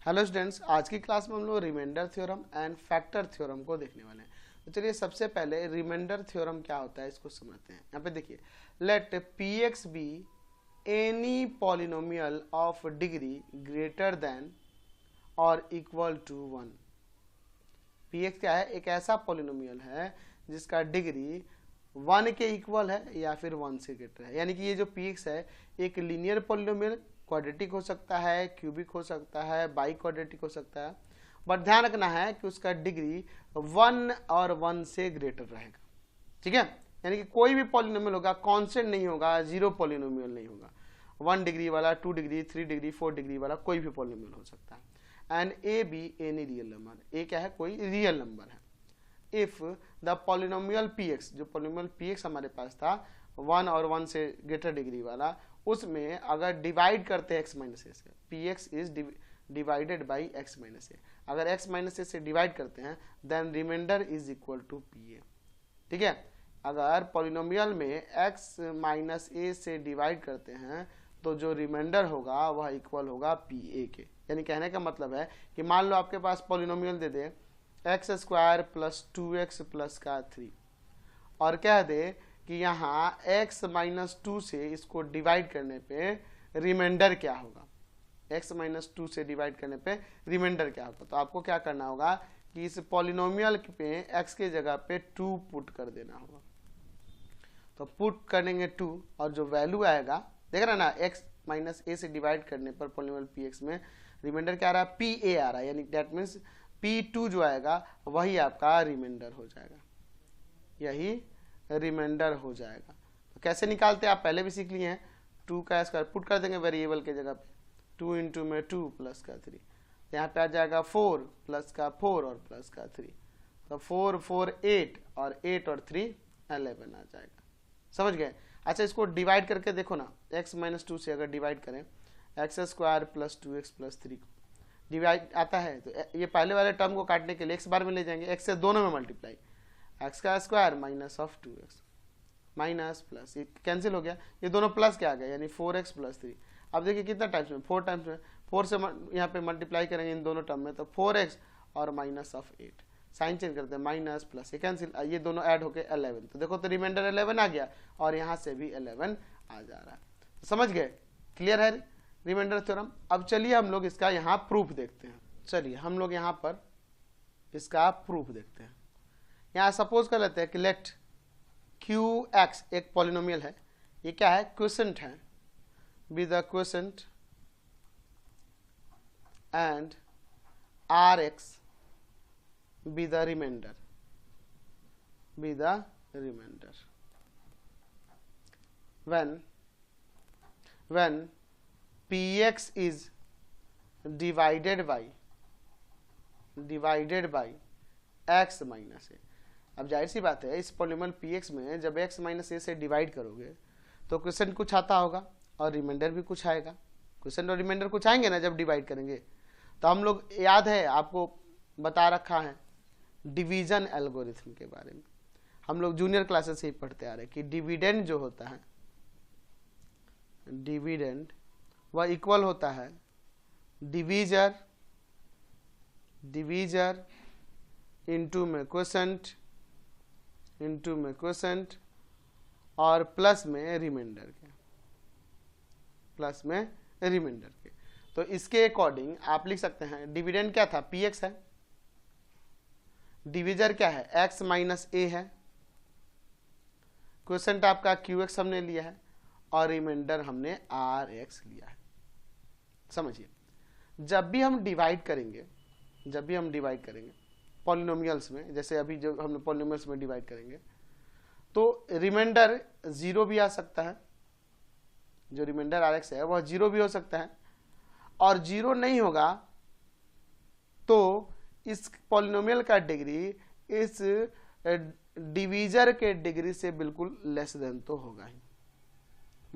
Hello students, आज की class में हम लोग reminder theorem and factor theorem को देखने वाले हैं। तो चलिए सबसे पहले रिमाइंडर थ्योरम क्या होता है इसको समझते हैं। यहाँ पे देखिए, let P X be any polynomial of degree greater than or equal to 1। P X क्या है? एक ऐसा पॉलिनोमियल है जिसका डिग्री 1 के इक्वल है या फिर 1 से ग्रेटर है। यानी कि ये जो पी एक्स है एक लीनियर पॉलिनोमियल, क्वाड्रेटिक हो सकता है, क्यूबिक हो सकता है, बाई क्वाड्रेटिक हो सकता है, बट ध्यान रखना है कि उसका डिग्री 1 और 1 से ग्रेटर रहेगा। ठीक है, यानी कि कोई भी पॉलिनोमियल होगा कांस्टेंट नहीं होगा, जीरो पॉलिनोमियल नहीं होगा। 1 डिग्री वाला, 2 डिग्री, 3 डिग्री, 4 डिग्री वाला कोई भी पॉलिनोमियल हो सकता है। And a be any real number, a क्या है? कोई रियल नंबर है। If the polynomial p x, जो पॉलिनोमियल पी एक्स हमारे पास था 1 और 1 से ग्रेटर डिग्री वाला, उसमें अगर डिवाइड करते हैं x माइनस ए से, p x is divided by x minus a, अगर x माइनस ए से डिवाइड करते हैं then remainder is equal to p a. ठीक है, अगर पॉलिनोमियल में x माइनस ए से डिवाइड करते हैं तो जो रिमाइंडर होगा वह इक्वल होगा पी ए के। यानी कहने का मतलब है कि मान लो आपके पास पॉलिनोमियल दे दे x square plus 2x plus का 3 और कह दे कि यहाँ x माइनस 2 से इसको डिवाइड करने पे रिमाइंडर क्या होगा, x माइनस 2 से डिवाइड करने पे रिमाइंडर क्या होगा। तो आपको क्या करना होगा कि इस पॉलिनोमियल पे x के जगह पे 2 पुट कर देना होगा। तो पुट करेंगे 2 और जो वैल्यू आएगा, देख रहे ना, x माइनस ए से डिवाइड करने पर पॉलिनोमियल पी एक्स में रिमाइंडर क्या आ रहा है? पी ए आ रहा है। यानी दैट मीन्स P2 जो आएगा वही आपका रिमाइंडर हो जाएगा, यही रिमाइंडर हो जाएगा। तो कैसे निकालते हैं आप पहले भी सीख लिए हैं। 2 का स्क्वायर पुट कर देंगे वेरिएबल के जगह पे, 2 इंटू में 2 प्लस का 3, यहाँ पे आ जाएगा 4 प्लस का 4 और प्लस का 3, तो 4 4 8 और 8 और 3 11 आ जाएगा। समझ गए? अच्छा, इसको डिवाइड करके देखो ना, x माइनस 2 से अगर डिवाइड करें x square plus 2x plus 3 को डिवाइड आता है तो ये पहले वाले टर्म को काटने के लिए x बार में ले जाएंगे, x से दोनों में मल्टीप्लाई, x का square minus of 2x minus plus, ये कैंसिल हो गया, ये दोनों प्लस क्या आ गया, यानी 4x प्लस 3। अब देखिए कितना टाइम्स में, 4 टाइम्स में, 4 से यहाँ पे मल्टीप्लाई करेंगे इन दोनों टर्म में तो 4x और माइनस ऑफ 8, साइन चेंज करते हैं, माइनस प्लस, ये कैंसिल, ये दोनों ऐड होके 11। तो देखो तो रिमाइंडर 11 आ गया और यहाँ से भी 11 आ जा रहा है। तो समझ गए? क्लियर है रिमाइंडर थ्योरम। अब चलिए हम लोग इसका यहाँ प्रूफ देखते हैं। चलिए हम लोग यहाँ पर इसका प्रूफ देखते हैं। यहाँ सपोज कर लेते हैं कि लेट क्यू एक्स एक पॉलिनोमियल है, ये क्या है? क्वोशेंट है, be the quotient and r x be the remainder, be the remainder when px is divided by x minus a. अब जाहिर सी बात है इस पॉलिनोमियल px में जब x माइनस ए से डिवाइड करोगे तो क्वोशेंट कुछ आता होगा और रिमाइंडर भी कुछ आएगा। क्वोशेंट और रिमाइंडर कुछ आएंगे ना जब डिवाइड करेंगे। तो हम लोग, याद है आपको बता रखा है डिवीजन एल्गोरिथम के बारे में, हम लोग जूनियर क्लासेस से ही पढ़ते आ रहे हैं कि डिविडेंड जो होता है, डिविडेंड वह इक्वल होता है डिवीजर इनटू में क्वोशेंट और प्लस में रिमाइंडर के, तो इसके अकॉर्डिंग आप लिख सकते हैं डिविडेंड क्या था? पी एक्स है, डिवीजर क्या है? x माइनस ए है, क्वोशेंट आपका क्यू एक्स हमने लिया है और रिमाइंडर हमने आर एक्स लिया है। समझिए, जब भी हम डिवाइड करेंगे पॉलिनोमियल्स में, जैसे अभी जो हम पॉलिनोमियल्स में डिवाइड करेंगे तो रिमाइंडर 0 भी आ सकता है, जो रिमाइंडर आर एक्स है वह 0 भी हो सकता है, और 0 नहीं होगा तो इस पॉलिनोमियल का डिग्री इस डिवीजर के डिग्री से बिल्कुल लेस देन तो होगा ही।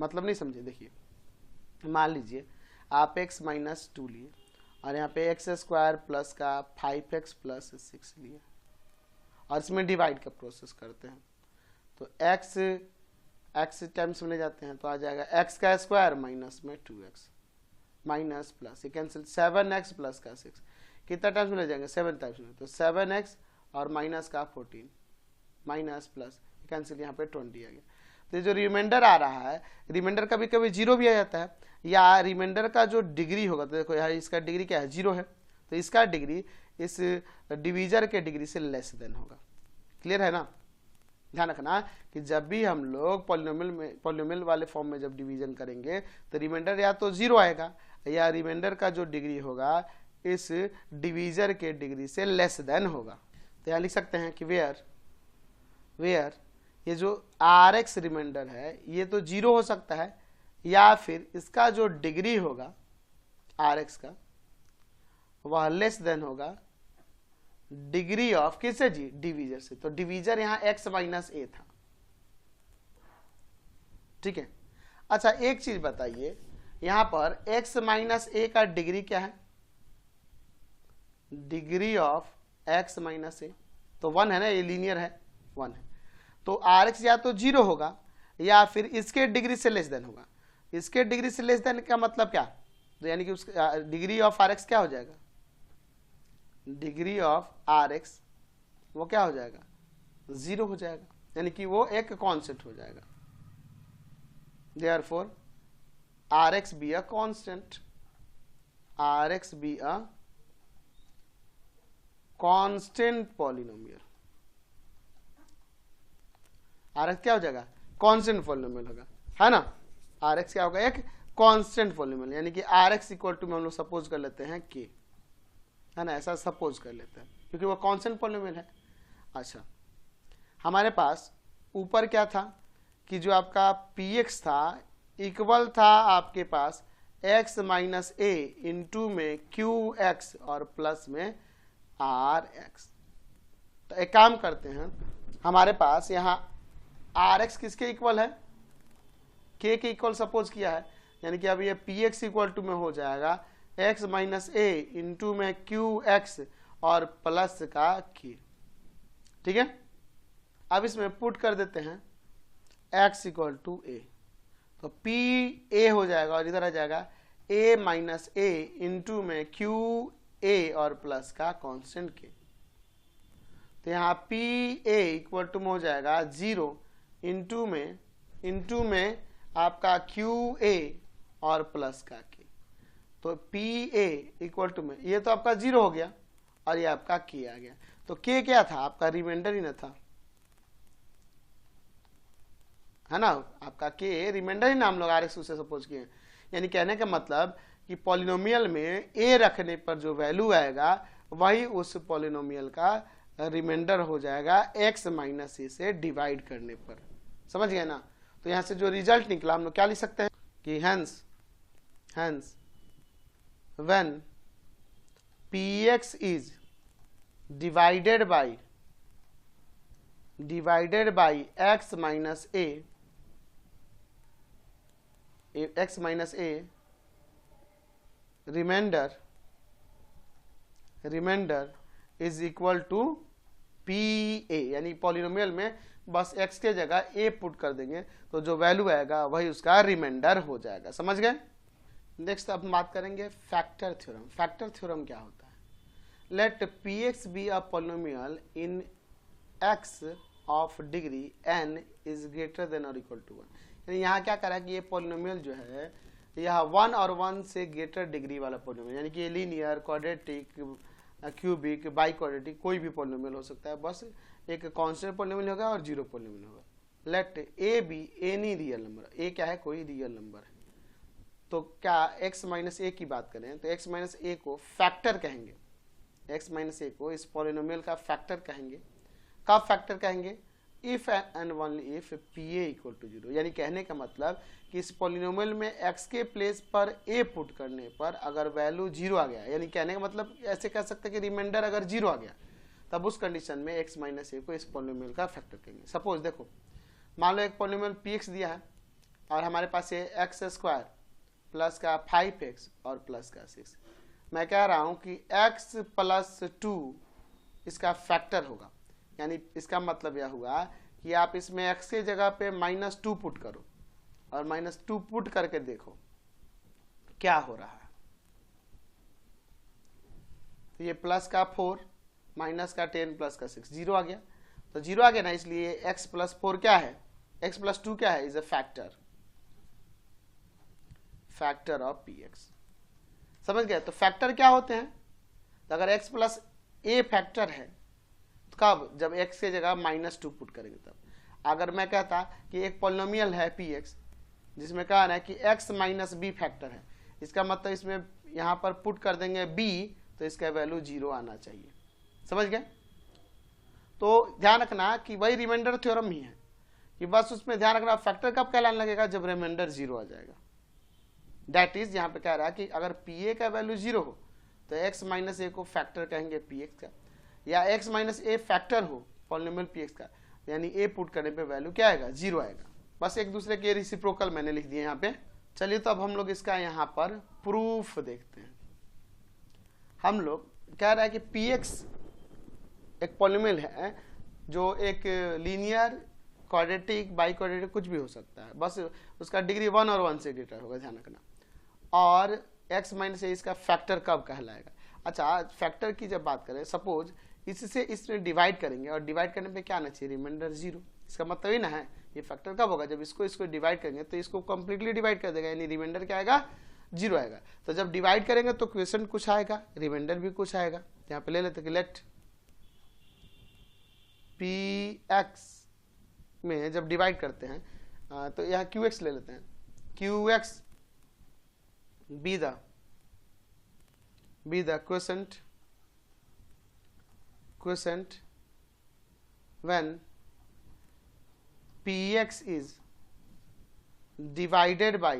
मतलब नहीं समझे? देखिए मान लीजिए आप x माइनस 2 लिए और यहाँ पे एक्स स्क्वायर प्लस का 5x प्लस 6 लिए और इसमें डिवाइड का प्रोसेस करते हैं तो x टाइम्स में ले जाते हैं तो आ जाएगा x का स्क्वायर माइनस में 2x माइनस प्लस, ये कैंसिल, 7x प्लस का 6 कितना टाइम्स में ले जाएंगे, 7 टाइम्स में, तो 7x और माइनस का 14 माइनस प्लस कैंसिल, यहाँ पे 20 आ गया। तो जो रिमाइंडर आ रहा है, रिमाइंडर कभी कभी जीरो भी आ जाता है, या रिमाइंडर का जो डिग्री होगा, तो देखो यहाँ इसका डिग्री क्या है, जीरो है, तो इसका डिग्री इस डिवीजर के डिग्री से लेस देन होगा। क्लियर है ना। ध्यान रखना कि जब भी हम लोग पॉलिनोमियल वाले फॉर्म में जब डिवीजन करेंगे तो रिमाइंडर या तो जीरो आएगा, या रिमाइंडर का जो डिग्री होगा इस डिवीजर के डिग्री से लेस देन होगा। तो यहाँ लिख सकते हैं कि वेयर ये जो Rx रिमाइंडर है ये तो जीरो हो सकता है, या फिर इसका जो डिग्री होगा Rx का वह लेस देन होगा डिग्री ऑफ किससे जी, डिवीजर से। तो डिवीजर यहां x माइनस ए था, ठीक है। अच्छा एक चीज बताइए, यहां पर x माइनस ए का डिग्री क्या है, डिग्री ऑफ x माइनस ए, तो 1 है ना, ये लीनियर है, 1 है, तो Rx या तो जीरो होगा या फिर इसके डिग्री से लेस देन होगा। इसके डिग्री से लेस देन का मतलब क्या, तो यानी कि उसका डिग्री ऑफ Rx क्या हो जाएगा, डिग्री ऑफ Rx वो क्या हो जाएगा, जीरो हो जाएगा, यानी कि वो एक कांस्टेंट हो जाएगा। Therefore Rx be a constant, Rx be a constant polynomial, Rx क्या हो जाएगा, कांस्टेंट पॉलिनोमियल होगा, है ना। Rx क्या होगा, एक कांस्टेंट पॉलिनोमियल, यानी कि Rx इक्वल टू में हम लोग सपोज कर लेते हैं k, है ना, ऐसा सपोज कर लेते हैं क्योंकि वो कांस्टेंट पॉलिनोमियल है। अच्छा हमारे पास ऊपर क्या था कि जो आपका px था इक्वल था आपके पास x माइनस ए इंटू में qx और प्लस में rx। तो एक काम करते हैं, हमारे पास यहाँ rx किसके इक्वल है, k के इक्वल सपोज किया है, यानी कि अब ये px इक्वल टू में हो जाएगा x माइनस ए इंटू में qx और प्लस का k, ठीक है। अब इसमें पुट कर देते हैं x इक्वल टू ए, तो p a हो जाएगा और इधर आ जाएगा a माइनस ए इंटू में q a और प्लस का कांस्टेंट k। तो यहाँ p a इक्वल टू में हो जाएगा 0 इंटू में आपका q a और प्लस का k। तो पी ए इक्वल टू में ये तो आपका 0 हो गया और ये आपका k आ गया। तो k क्या था, आपका रिमाइंडर ही ना था, है ना, आपका k रिमाइंडर ही ना हम लोग Rx से सपोज किए। यानी कहने का मतलब कि पॉलिनोमियल में a रखने पर जो वैल्यू आएगा वही उस पॉलिनोमियल का रिमाइंडर हो जाएगा x माइनस ए से डिवाइड करने पर, समझ गए ना। तो यहां से जो रिजल्ट निकला हम लोग क्या लिख सकते हैं कि hence when px is divided by x minus a remainder is equal to pa, यानी पॉलिनोमियल में बस x के जगह a पुट कर देंगे तो जो वैल्यू आएगा वही उसका रिमाइंडर हो जाएगा, समझ गए। नेक्स्ट अब बात करेंगे फैक्टर थ्योरम। फैक्टर थ्योरम क्या होता है, let px be a polynomial in x of degree n is greater than or equal to 1। यानी यहाँ क्या करा कि ये पॉलिनोमियल जो है यह 1 और 1 से ग्रेटर डिग्री वाला पॉलिनोमियल, यानी कि ये linear, quadratic, cubic, by quadratic कोई भी पॉलिनोमियल हो सकता है, बस एक कांस्टेंट पॉलिनोमियल होगा और जीरो पॉलिनोमियल होगा। Let a be any real number, a क्या है, कोई रियल नंबर है। तो क्या x माइनस ए की बात करें तो x माइनस ए को फैक्टर कहेंगे, x माइनस ए को इस पॉलिनोमियल का फैक्टर कहेंगे। कब फैक्टर कहेंगे, if and only if pa equal to 0। यानी कहने का मतलब कि इस पॉलिनोमियल में x के प्लेस पर a पुट करने पर अगर वैल्यू 0 आ गया, यानी कहने का मतलब ऐसे कह सकते हैं कि रिमाइंडर अगर 0 आ गया तब उस कंडीशन में x माइनस ए को इस पॉलिनोमियल का फैक्टर कहेंगे। सपोज देखो, मान लो एक पॉलिनोमियल px दिया है और हमारे पास ये x स्क्वायर प्लस का 5x और प्लस का 6। मैं कह रहा हूं कि x प्लस 2 इसका फैक्टर होगा, यानी इसका मतलब यह हुआ कि आप इसमें x के जगह पे -2 पुट करो और -2 पुट करके देखो क्या हो रहा है। तो ये प्लस का 4 माइनस का 10 प्लस का 6 जीरो आ गया, तो जीरो आ गया ना, इसलिए x प्लस 4 क्या है, x प्लस 2 क्या है, is a factor of px। समझ गए? तो फैक्टर क्या होते हैं, तो अगर x प्लस a फैक्टर है तो कब, जब x के जगह -2 पुट करेंगे तब। अगर मैं कहता कि एक पॉलिनोमियल है px जिसमें कहा है कि x माइनस b फैक्टर है, इसका मतलब इसमें यहाँ पर पुट कर देंगे b, तो इसका वैल्यू 0 आना चाहिए। समझ गए? तो ध्यान रखना कि वही रिमाइंडर थ्योरम ही है, कि बस उसमें ध्यान रखना फैक्टर कब कहलाने लगेगा, जब रिमाइंडर 0 आ जाएगा। दैट इज यहाँ पे कह रहा है कि अगर pa का वैल्यू 0 हो तो x माइनस a को फैक्टर कहेंगे px का, या x माइनस a फैक्टर हो पॉलिनोमियल px का, यानी a पुट करने पे वैल्यू क्या आएगा, 0 आएगा। बस एक दूसरे के रेसिप्रोकल मैंने लिख दिए यहाँ पे। चलिए तो अब हम लोग इसका यहाँ पर प्रूफ देखते हैं। हम लोग कह रहा है कि px एक पॉलिनोमियल है जो एक लीनियर, क्वाड्रेटिक, बाई क्वाड्रेटिक कुछ भी हो सकता है, बस उसका डिग्री 1 और 1 से ग्रेटर होगा, ध्यान रखना। और x माइनस ए इसका फैक्टर कब कहलाएगा। अच्छा, फैक्टर की जब बात करें, सपोज इससे इसमें डिवाइड करेंगे और डिवाइड करने पे क्या आना चाहिए, रिमाइंडर 0। इसका मतलब ही ना है ये फैक्टर कब होगा, जब इसको डिवाइड करेंगे तो इसको कंप्लीटली डिवाइड कर देगा, यानी रिमाइंडर क्या आएगा, 0 आएगा। तो जब डिवाइड करेंगे तो क्वेश्चन कुछ आएगा, रिमाइंडर भी कुछ आएगा। यहाँ पे ले लेते कि लेट px में जब डिवाइड करते हैं तो यहाँ qx ले लेते हैं, qx be the quotient when px is divided by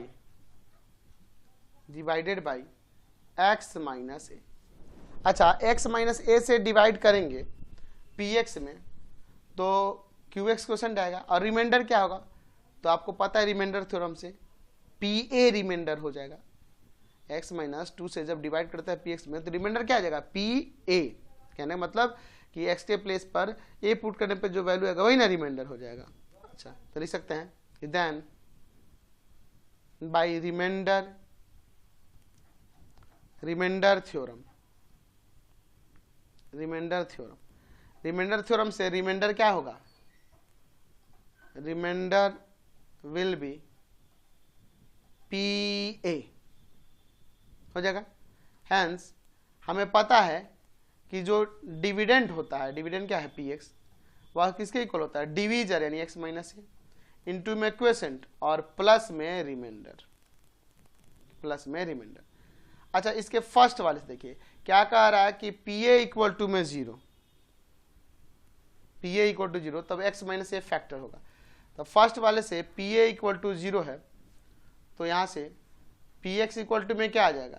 x minus a। अच्छा, x माइनस a से डिवाइड करेंगे px में तो qx क्वेश्चन आएगा, और रिमाइंडर क्या होगा, तो आपको पता है रिमाइंडर थ्योरम से pa रिमाइंडर हो जाएगा। x माइनस 2 से जब डिवाइड करता है px में तो रिमाइंडर क्या आ जाएगा, pa। कहने का मतलब कि x के प्लेस पर a पुट करने पे जो वैल्यू आएगा वही ना रिमाइंडर हो जाएगा। अच्छा, तो लिख सकते हैं कि देन बाय रिमाइंडर थ्योरम से रिमाइंडर क्या होगा, रिमाइंडर विल बी pa हो जाएगा। हैंस हमें पता है कि जो डिविडेंड होता है, डिविडेंड क्या है px, वह किसके इक्वल होता है, डिवीजर यानी x माइनस ए इंटू में क्वेसेंट और प्लस में रिमाइंडर। अच्छा, इसके फर्स्ट वाले से देखिए क्या कह रहा है कि pa इक्वल टू में 0, तब x माइनस ए फैक्टर होगा। तो फर्स्ट वाले से pa इक्वल टू 0 है, तो यहां से px इक्वल टू में क्या आ जाएगा,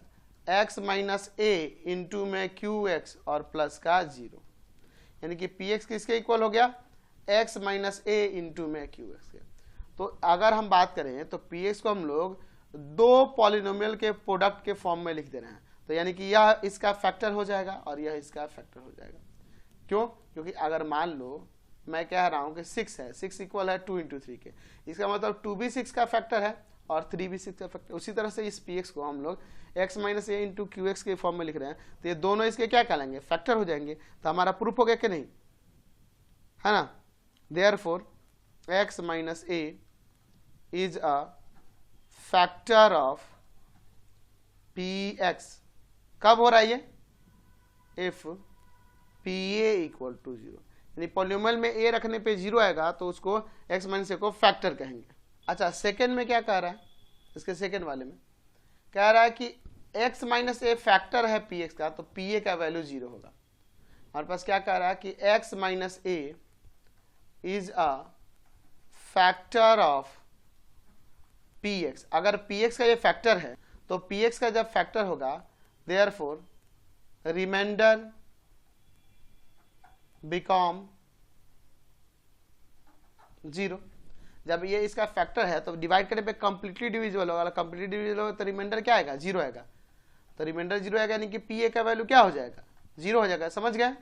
x माइनस ए इंटू में qx और प्लस का 0, यानी कि px किसके इक्वल हो गया, x माइनस ए इंटू में qx के। तो अगर हम बात करें तो px को हम लोग दो पॉलिनोमियल के प्रोडक्ट के फॉर्म में लिख दे रहे हैं, तो यानी कि यह इसका फैक्टर हो जाएगा और यह इसका फैक्टर हो जाएगा। क्यों? क्योंकि अगर मान लो मैं कह रहा हूं कि 6 है, 6 इक्वल है 2 इंटू 3 के, इसका मतलब 2 भी 6 का फैक्टर है और 3 भी 6 का फैक्टर। उसी तरह से इस px को हम लोग x माइनस ए इंटू qx के फॉर्म में लिख रहे हैं, तो ये दोनों इसके क्या कहलाएंगे, फैक्टर हो जाएंगे। तो हमारा प्रूफ हो गया कि नहीं, है ना। Therefore x minus A is a factor of px। कब हो रहा है ये, इफ pa इक्वल टू 0, यानी पॉलिनोमियल में a रखने पे 0 आएगा तो उसको x माइनस ए को फैक्टर कहेंगे। अच्छा, सेकेंड में क्या कह रहा है, इसके सेकेंड वाले में कह रहा है कि x माइनस ए फैक्टर है px का, तो pa का वैल्यू 0 होगा। हमारे पास क्या कह रहा है कि x minus A is a factor of px। अगर px का ये फैक्टर है तो px का जब फैक्टर होगा, देयरफॉर रिमाइंडर बिकम 0। जब ये इसका फैक्टर है तो डिवाइड करने पे कंप्लीटली डिविजिबल होगा, कंप्लीटली डिविजिबल होगा तो रिमाइंडर क्या आएगा, 0 आएगा। तो रिमाइंडर 0 आएगा, यानी कि pa का वैल्यू क्या हो जाएगा, 0 हो जाएगा। समझ गए?